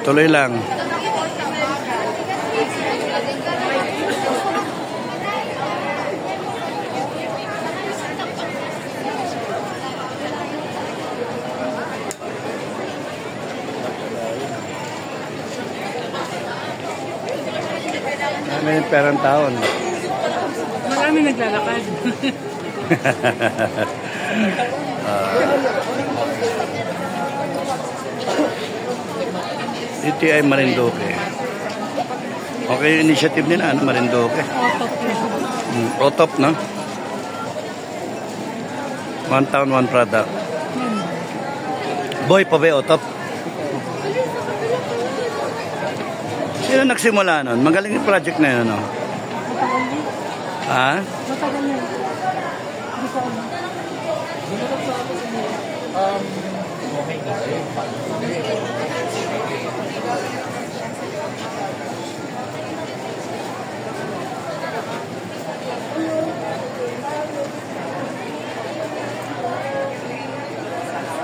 Tuloy lang. May perang taon. Marami naglalakad. DTI Marinduque. Okay, initiative nila, ano, Marinduque. Otop, no? One town, one product. Boy, pa ba Otop? Sino nagsimula nun? Magaling yung project na yun, no? Ha? Matagal na.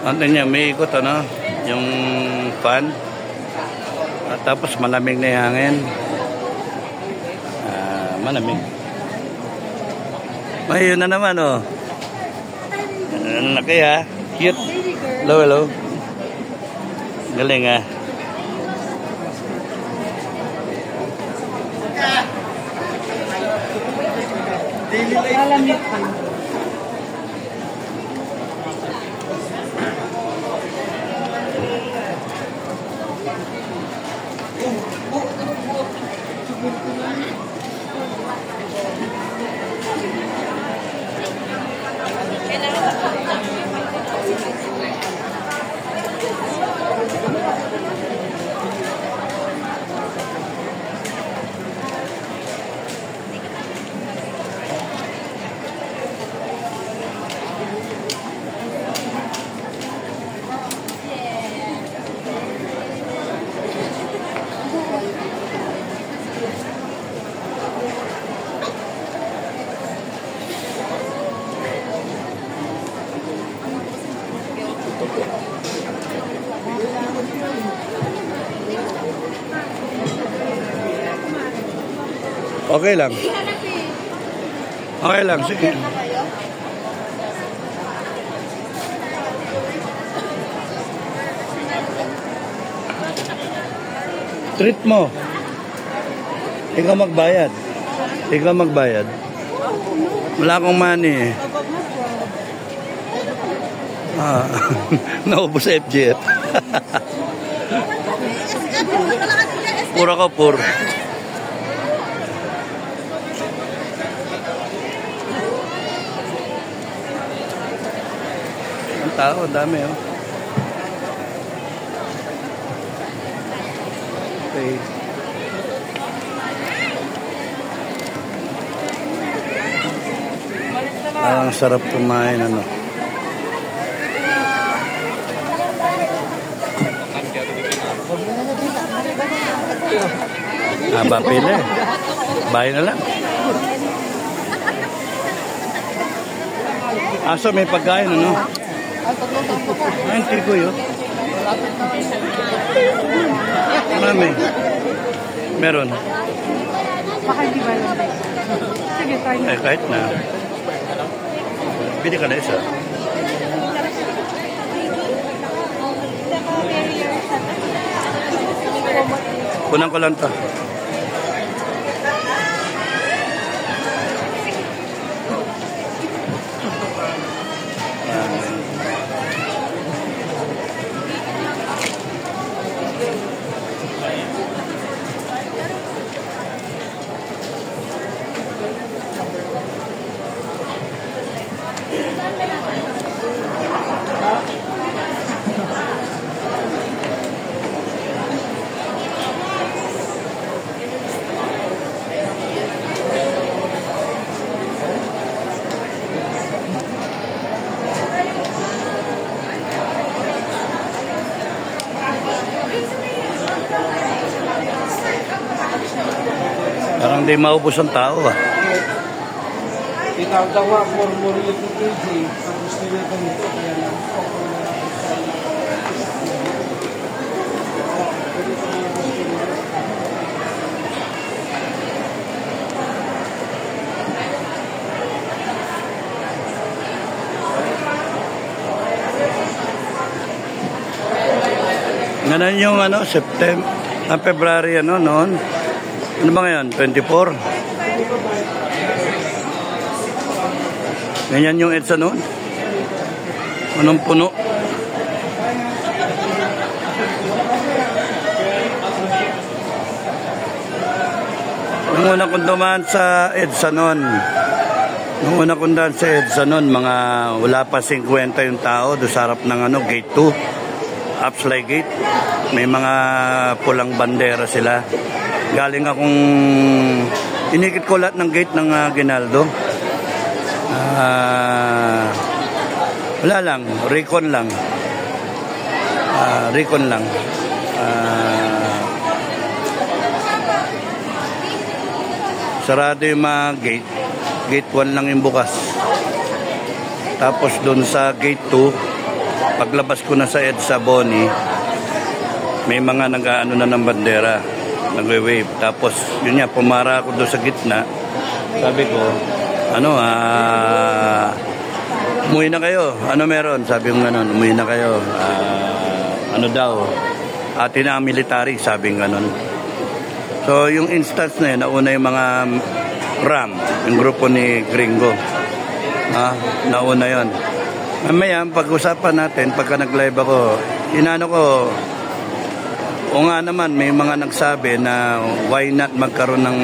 Ano niya, may ikot, ano? Yung fan. At tapos malamig na yung hangin. Malamig. Ay, yun na naman, oh. Ang laki, ha? Cute. Hello, hello. Galing, ha? Malamig ka. Okay lang. Okay lang, sige. Treat mo. Ikaw magbayad. Ikaw magbayad. Wala akong money, eh. Naubos sa FGF. Pura ko, pura. Ang tao, dami, oh. Okay. Ang sarap kumain, ano. Haba pila, eh. Bahay na lang. Aso, may pagkain, ano? Ay, tikoy, oh. Marami. Meron. Baka hindi ba lang? Sige, tayo na. Eh, kahit na. Bili ka na isa. Kunang ko lang ito. Parang di maubos ang tao, ah. Itawdawa for more little KG. Ang gusto niya ganito. Kaya lang. Ngayon yung ano, February ano, noon. Ano ba ngayon? 24. Ganyan yung EDSA noon. Anong puno? Nung una kong dumaan sa EDSA noon, mga wala pa 50 yung tao doon sa harap ng ano, gate 2, Upsley Gate. May mga pulang bandera sila. Galing akong, inikit ko lahat ng gate ng Aguinaldo. Wala lang, recon lang. Sarado yung mga gate. Gate 1 lang yung bukas. Tapos doon sa gate 2, paglabas ko na sa EDSA Boni, may mga nag-aano na ng bandera, nagwe-wave. Tapos yun nga, pumara ako doon sa gitna. Sabi ko, umuwi na kayo. Ano meron? Sabi ko gano'n, umuwi na kayo. Ano daw? Atin na ang military, sabi ko gano'n. So, yung instance na yun, nauna yung mga RAM, yung grupo ni Gringo. Nauna yun. Mamaya, pag-usapan natin, pagka nag-live ako, inano ko, o nga naman, may mga nagsabi na why not magkaroon ng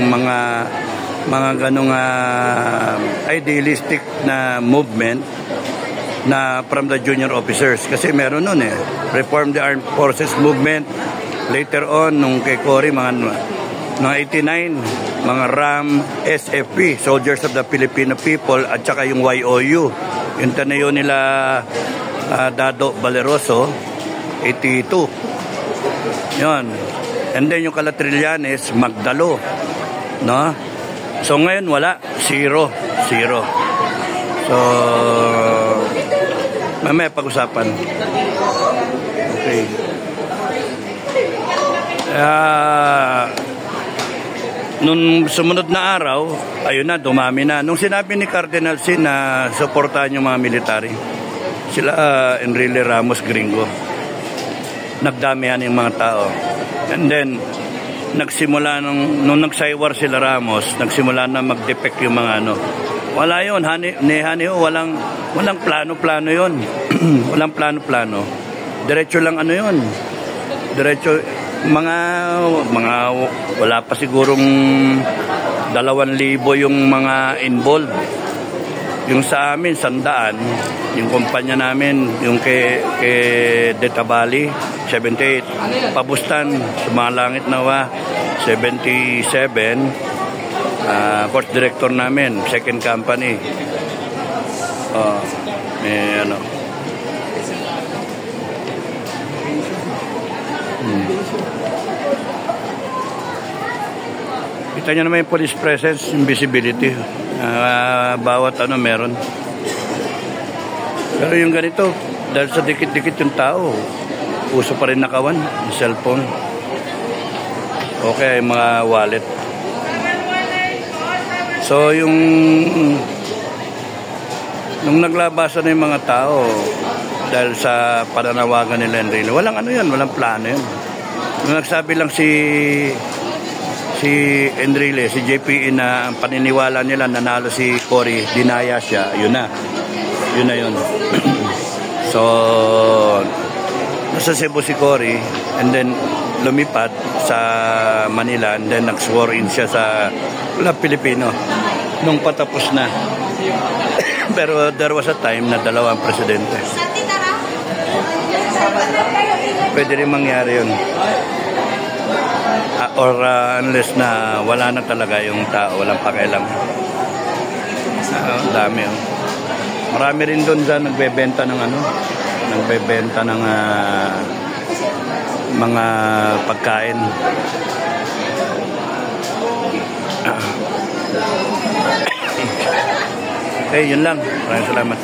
mga ganong idealistic na movement na from the junior officers. Kasi meron nun Reform the Armed Forces Movement. Later on, nung kay Cory, mga 89, mga RAM, SFP, Soldiers of the Filipino People, at saka yung YOU. Yung tanayo nila Dado Valeroso, 82. Yun. And then yung Calatrillanes, Magdalo. No? So ngayon wala, zero. So mamaya pag-usapan. Okay. Nung sumunod na araw, ayun na, dumami na. Nung sinabi ni Cardinal Sin na suportahan yung mga military, sila Enrile Ramos Gringo, nagdamihan yung mga tao. And then nagsimula nung nagsaywar sila Ramos, nagsimula na mag-defect yung mga ano. Wala yun, walang plano-plano yun. Walang plano-plano. Diretso lang ano yun. Diretso, mga wala pa sigurong 2,000 yung mga involved. Yung sa amin, 100. Yung kumpanya namin, yung kay Detabali, 78. Pabustan, Sumalangit Nawa, 77. Course director namin, second company. May ano. Kita nyo naman yung police presence, yung visibility. Bawat ano meron. Pero yung ganito, dahil sa dikit-dikit yung tao, uso pa rin nakawan, yung cellphone. Okay, mga wallet. So yung nung naglabasan na yung mga tao dahil sa pananawagan nila Enrile, walang ano yan, walang plano yun. Nung nagsabi lang si Enrile, si JPE na ang paniniwala nila nanalo si Cory, dinaya siya, yun na yun. So nasa Cebu si Cory, and then lumipat sa Manila, and then nag-swore in siya sa Pilipino nung patapos na. Pero there was a time na dalawang presidente. Pwede rin mangyari yun. Or unless na wala na talaga yung tao, walang pakialam. Dami. Marami rin doon dyan nagbebenta ng mga pagkain. Okay, yun lang. Maraming salamat.